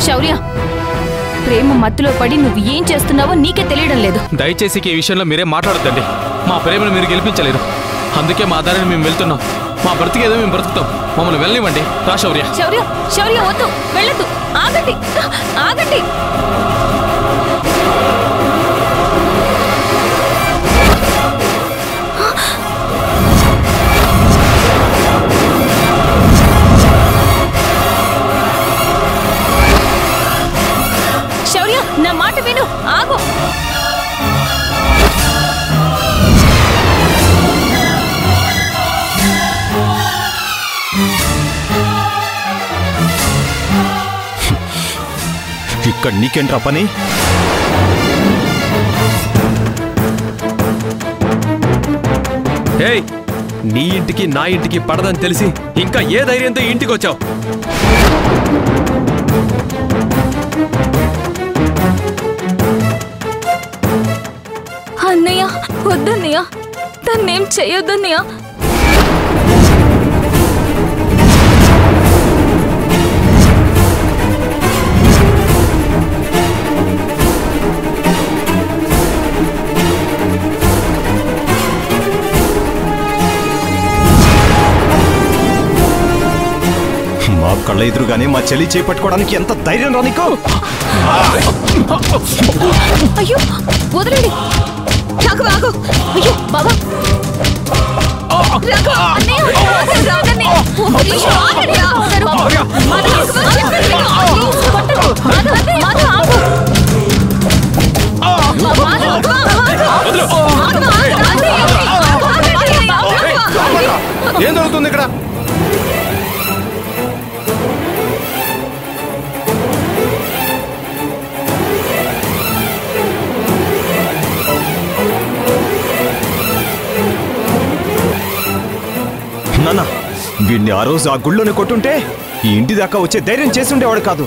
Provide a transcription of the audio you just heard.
శౌర్య, ప్రేమ మత్తులో పడి నువ్వు ఏం చేస్తున్నావో నీకే తెలియడం లేదు. దయచేసి ఈ విషయంలో మీరేం మాట్లాడొద్దండి. మా ప్రేమను మీరు గెలిపించలేరు. అందుకే మా దారిని మేము వెళ్తున్నాం. మా బ్రతికేదో మేము బ్రతుకుతాం. మమ్మల్ని వెళ్ళనివ్వండి. రా శౌర్య. శౌర్య, శౌర్య వద్దు, వెళ్ళొద్దు. ఆగండి, ఆగండి. శౌర్య, నా మాట విను, ఆగు. ఇక్కడ నీకేంట్రా పని? ఏయ్, నీ ఇంటికి నా ఇంటికి పడదని తెలిసి ఇంకా ఏ ధైర్యంతో ఇంటికి వచ్చావు? అన్నయ్య, వద్దన్నయ్య, తన్నేం చెయ్యొద్దన్నయ్య. మా కళ్ళ ఎదురుగానే మా చెల్లి చేపట్టుకోవడానికి ఎంత ధైర్యం రా నీకు? అయ్యో, వదలండి. రాఘవ, ఆగు. అయ్యో బాబా, రాఘవ, అన్నయ్య, రాఘవన్నయ్య, ఒక్క నిమిషం ఆగండి. మాధవ్, చెప్పండి విను. కొట్టకు. మాధవ్, మాధవ్, ఆగు. మాధవ్, ఏం జరుగుతుంది ఇక్కడ? నాన్న, వీడిని ఆ రోజు ఆ గుళ్ళోనే కొట్టుంటే ఈ ఇంటి దాకా వచ్చే ధైర్యం చేసి ఉండేవాడు కాదు.